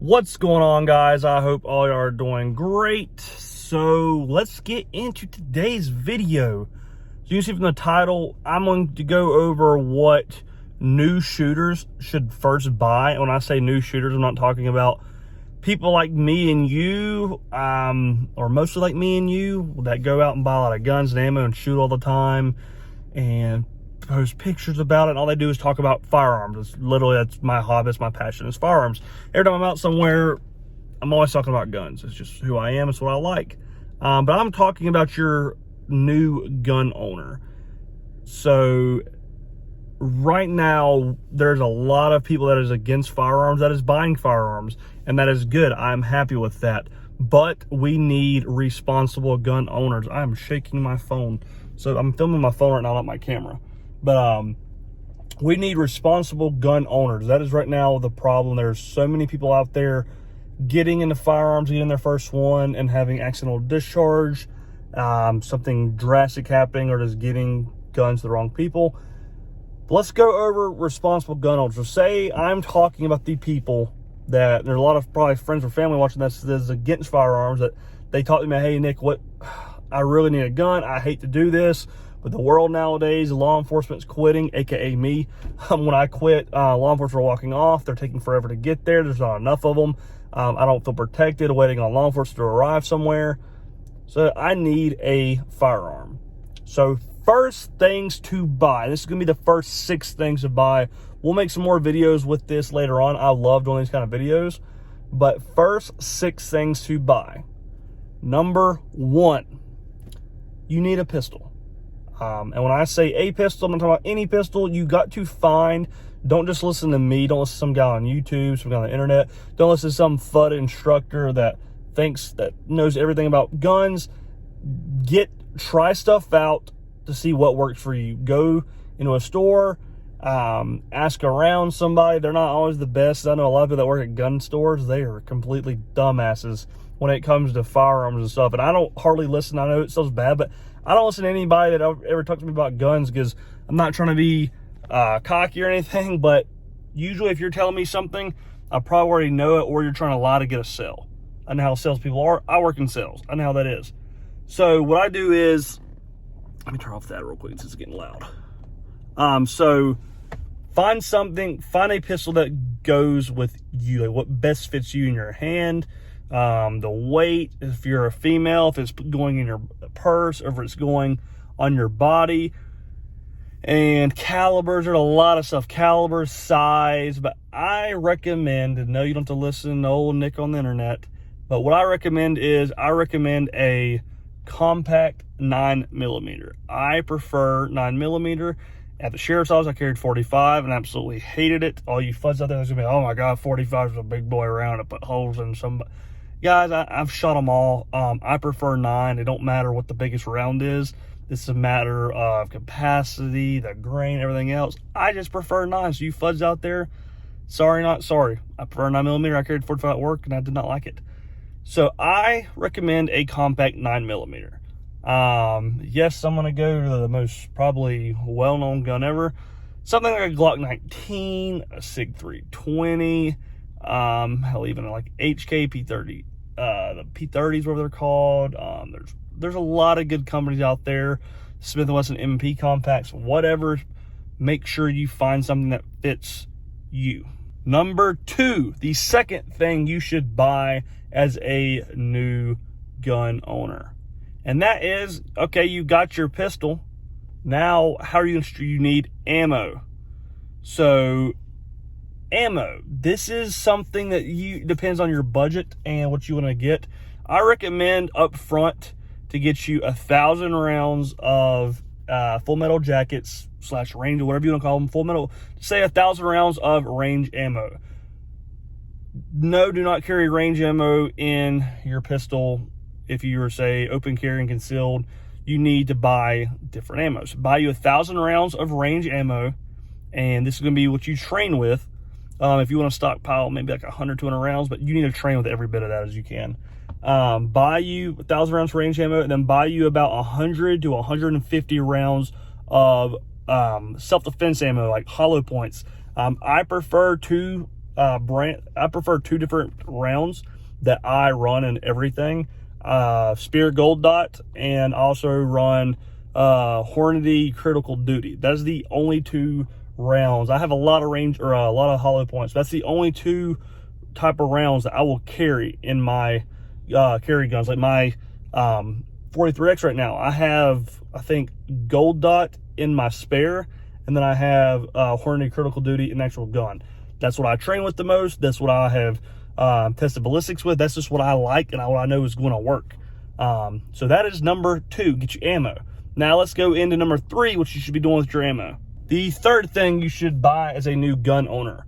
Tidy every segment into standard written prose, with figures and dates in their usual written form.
What's going on, guys? I hope all you are doing great. So let's get into today's video. So you can see from the title, I'm going to go over what new shooters should first buy. And when I say new shooters, I'm not talking about people like me and you, or mostly like me and you, that go out and buy a lot of guns and ammo and shoot all the time and post pictures about it, and all they do is talk about firearms. It's literally, that's my hobby, it's my passion, is firearms. Every time I'm out somewhere, I'm always talking about guns. It's just who I am, it's what I like. But I'm talking about your new gun owner. So right now, there's a lot of people that is against firearms, that is buying firearms, and that is good. I'm happy with that. But we need responsible gun owners. I'm shaking my phone. So I'm filming my phone right now, not my camera. But we need responsible gun owners. That is right now the problem. There's so many people out there getting into firearms, getting their first one and having accidental discharge, something drastic happening, or just getting guns to the wrong people. But let's go over responsible gun owners. So say I'm talking about the people that, there's a lot of probably friends or family watching this that is against firearms, that they talk to me, hey Nick, I really need a gun. I hate to do this, but the world nowadays, law enforcement's quitting, aka me. When I quit, law enforcement are walking off. They're taking forever to get there. There's not enough of them. I don't feel protected waiting on law enforcement to arrive somewhere. So I need a firearm. So first things to buy. This is going to be the first 6 things to buy. We'll make some more videos with this later on. I love doing these kind of videos. But first 6 things to buy. Number 1, you need a pistol. And when I say a pistol, I'm not talking about any pistol. You got to find, don't just listen to me. Don't listen to some guy on YouTube, some guy on the internet. Don't listen to some FUD instructor that knows everything about guns. Try stuff out to see what works for you. Go into a store, ask around somebody. They're not always the best. I know a lot of people that work at gun stores, they are completely dumbasses when it comes to firearms and stuff. And I don't hardly listen. I know it sounds bad, but I don't listen to anybody that ever talks to me about guns, because I'm not trying to be cocky or anything, but usually if you're telling me something, I probably already know it, or you're trying to lie to get a sale. I know how salespeople are. I work in sales. I know how that is. So what I do is, let me turn off that real quick since it's getting loud. So find a pistol that goes with you, like what best fits you in your hand. The weight, if you're a female, if it's going in your purse, or if it's going on your body, and calibers. There's a lot of stuff, calibers, size. But I recommend, and no, you don't have to listen to old Nick on the internet, but what I recommend is a compact 9mm. I prefer 9mm. At the sheriff's office, I carried 45 and absolutely hated it. All you fuzz out there is gonna be, oh my god, 45 is a big boy around. I put holes in some. Guys, I've shot them all. I prefer 9. It don't matter what the biggest round is. This is a matter of capacity, the grain, everything else. I just prefer 9. So you fuzz out there, sorry, not sorry. I prefer 9mm. I carried 45 at work and I did not like it. So I recommend a compact 9mm. Yes, I'm going to go to the most probably well-known gun ever. Something like a Glock 19, a SIG 320, hell, even like HK P30, the P30s, whatever they're called. There's a lot of good companies out there. Smith & Wesson MP compacts, whatever. Make sure you find something that fits you. Number 2, the second thing you should buy as a new gun owner, and that is, okay, you got your pistol. Now, how are you gonna? You need ammo. So ammo, this is something that depends on your budget and what you want to get. I recommend up front to get you 1,000 rounds of full metal jackets / range, or whatever you want to call them, full metal, say 1,000 rounds of range ammo. No, do not carry range ammo in your pistol. If you are, say, open carry and concealed, you need to buy different ammo. So buy you 1,000 rounds of range ammo, and this is going to be what you train with. If you want to stockpile maybe like 100, 200 rounds, but you need to train with every bit of that as you can. Buy you 1,000 rounds range ammo, and then buy you about 100 to 150 rounds of self-defense ammo, like hollow points. I prefer 2 brand. I prefer 2 different rounds that I run in everything. Spear Gold Dot, and also run Hornady Critical Duty. That's the only 2 rounds. I have a lot of range, or a lot of hollow points. That's the only 2 type of rounds that I will carry in my carry guns. Like my 43X right now, I have, I think, Gold Dot in my spare, and then I have Hornady Critical Duty in actual gun. That's what I train with the most. That's what I have tested ballistics with. That's just what I like and what I know is going to work. So that is number 2, get your ammo. Now let's go into number 3, what you should be doing with your ammo. The third thing you should buy as a new gun owner.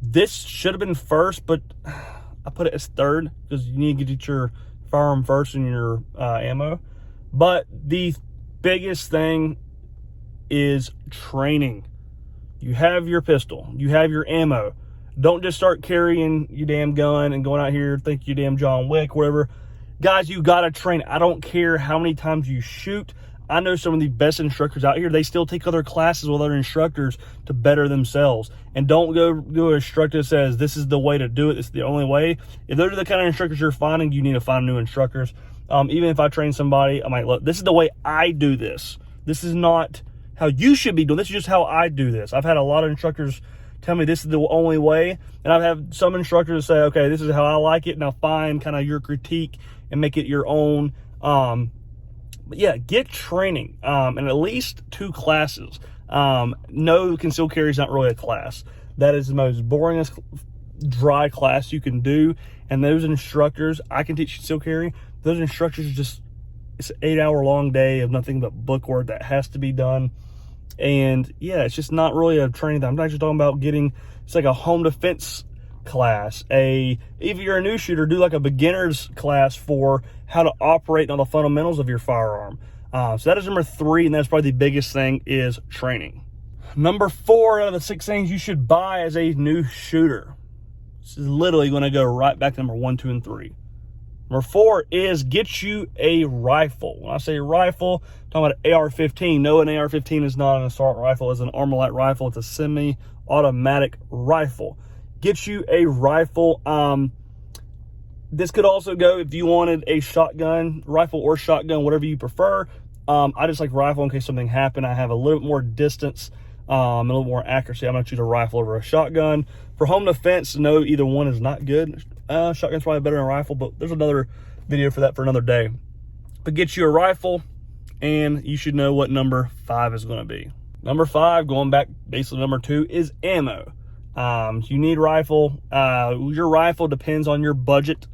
This should have been first, but I put it as third because you need to get your firearm first and your ammo. But the biggest thing is training. You have your pistol, you have your ammo. Don't just start carrying your damn gun and going out here think you're damn John Wick, whatever. Guys, you gotta train. I don't care how many times you shoot. I know some of the best instructors out here, they still take other classes with other instructors to better themselves. And don't go to an instructor that says, this is the way to do it, this is the only way. If those are the kind of instructors you're finding, you need to find new instructors. Even if I train somebody, I'm like, look, this is the way I do this. This is not how you should be doing. This is just how I do this. I've had a lot of instructors tell me this is the only way. And I've had some instructors say, okay, this is how I like it. Now find kind of your critique and make it your own. But yeah, get training, and at least 2 classes. No, concealed carry is not really a class. That is the most boringest dry class you can do. And those instructors, I can teach concealed carry. Those instructors are just, it's an 8-hour long day of nothing but book work that has to be done. And yeah, it's just not really a training. I'm not just talking about getting, it's like a home defense class. If you're a new shooter, do like a beginner's class for how to operate on the fundamentals of your firearm. So that is number 3, and that's probably the biggest thing, is training. Number 4 out of the 6 things you should buy as a new shooter. This is literally going to go right back to number 1, 2, and 3. Number 4 is get you a rifle. When I say rifle, I'm talking about an AR-15. No, an AR-15 is not an assault rifle. It's an Armalite rifle. It's a semi-automatic rifle. Get you a rifle. This could also go if you wanted a shotgun, rifle or shotgun, whatever you prefer. I just like rifle in case something happened. I have a little bit more distance, a little more accuracy. I'm going to choose a rifle over a shotgun. For home defense, no, either one is not good. Shotgun's probably better than a rifle, but there's another video for that for another day. But get you a rifle, and you should know what number 5 is going to be. Number 5, going back basically number 2, is ammo. You need rifle. Your rifle depends on your budget.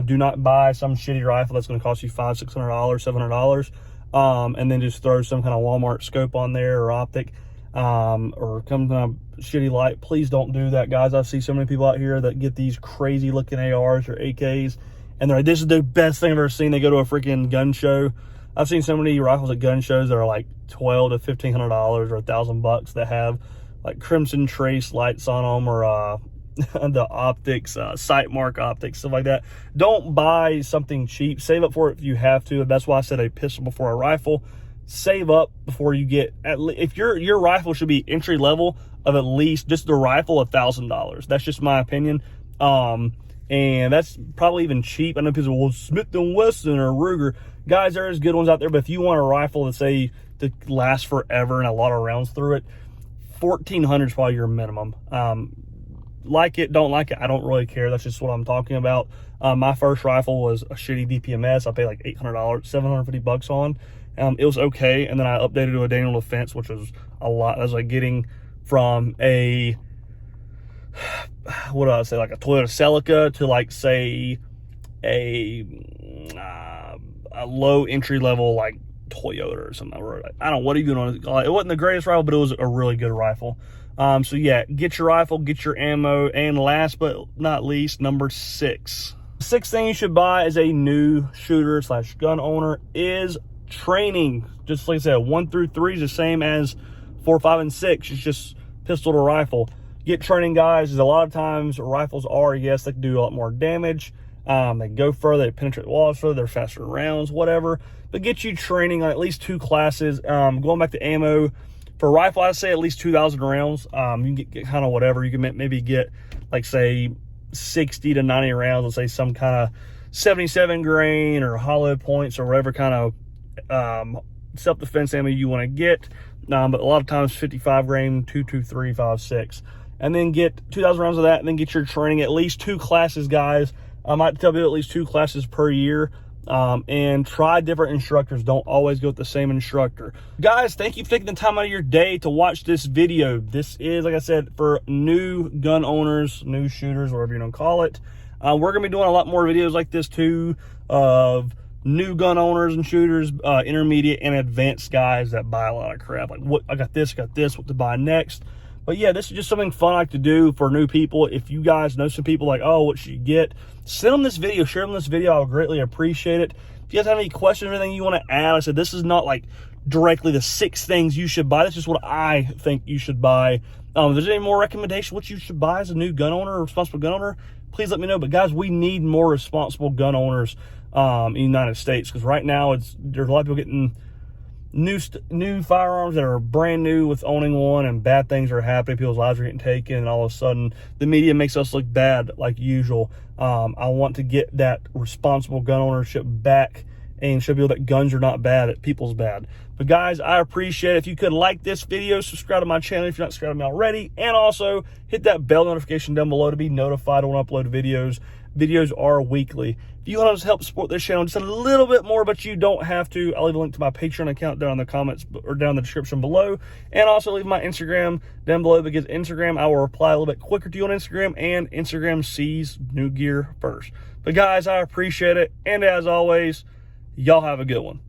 Do not buy some shitty rifle that's going to cost you $500, $600, $700, and then just throw some kind of Walmart scope on there or optic, or some kind of shitty light. Please don't do that, guys. I see so many people out here that get these crazy looking ARs or AKs, and they're like, this is the best thing I've ever seen. They go to a freaking gun show. I've seen so many rifles at gun shows that are like $1,200 to $1,500 or $1,000 that have like Crimson Trace lights on them, or the optics, Sightmark optics, stuff like that. Don't buy something cheap. Save up for it if you have to. That's why I said a pistol before a rifle. Save up before you get, if your rifle should be entry level of at least just the rifle, $1,000. That's just my opinion. And that's probably even cheap. I know people will, Smith & Wesson or Ruger. Guys, there is good ones out there, but if you want a rifle that say to last forever and a lot of rounds through it, $1,400 is probably your minimum. Like it, don't like it, I don't really care. That's just what I'm talking about. My first rifle was a shitty DPMS. I paid like $800, $750 on. It was okay, and then I updated to a Daniel Defense, which was a lot. I was like getting from a, what do I say, like a Toyota Celica to like say a low entry level like Toyota or something. I don't know what are you going to call it. It wasn't the greatest rifle, but it was a really good rifle. So yeah, get your rifle, get your ammo, and last but not least, number 6. The 6th thing you should buy as a new shooter / gun owner is training. Just like I said, 1 through 3 is the same as 4, 5, and 6. It's just pistol to rifle. Get training, guys. A lot of times rifles are, yes, they can do a lot more damage. They go further, they penetrate walls further, they're faster rounds, whatever. But get you training on at least 2 classes. Going back to ammo, for rifle, I'd say at least 2,000 rounds. You can get kind of whatever. You can maybe get like say 60 to 90 rounds, let's say some kind of 77 grain or hollow points or whatever kind of self-defense ammo you want to get. But a lot of times 55 grain, 223, 5.6, and then get 2,000 rounds of that, and then get your training, at least 2 classes, guys. I might tell you at least 2 classes per year. And try different instructors. Don't always go with the same instructor. Guys, thank you for taking the time out of your day to watch this video. This is, like I said, for new gun owners, new shooters, whatever you want to call it. We're going to be doing a lot more videos like this too, of new gun owners and shooters, intermediate and advanced guys that buy a lot of crap. Like, what I got this, what to buy next. But yeah, this is just something fun I like to do for new people. If you guys know some people like, oh, what should you get? Send them this video, share them this video. I would greatly appreciate it. If you guys have any questions or anything you want to add, I said this is not like directly the 6 things you should buy. That's just what I think you should buy. If there's any more recommendation what you should buy as a new gun owner or responsible gun owner, please let me know. But guys, we need more responsible gun owners in the United States, because right now there's a lot of people getting new firearms that are brand new with owning one, and bad things are happening. People's lives are getting taken, and all of a sudden the media makes us look bad like usual. I want to get that responsible gun ownership back and show people that guns are not bad, that people's bad. But guys, I appreciate it. If you could like this video, subscribe to my channel if you're not subscribed to me already, and also hit that bell notification down below to be notified when I upload videos. Videos are weekly. If you want to help support this channel just a little bit more, but you don't have to, I'll leave a link to my Patreon account down in the comments or down in the description below, and also leave my Instagram down below, because Instagram, I will reply a little bit quicker to you on Instagram, and Instagram sees new gear first. But guys, I appreciate it, and as always, y'all have a good one.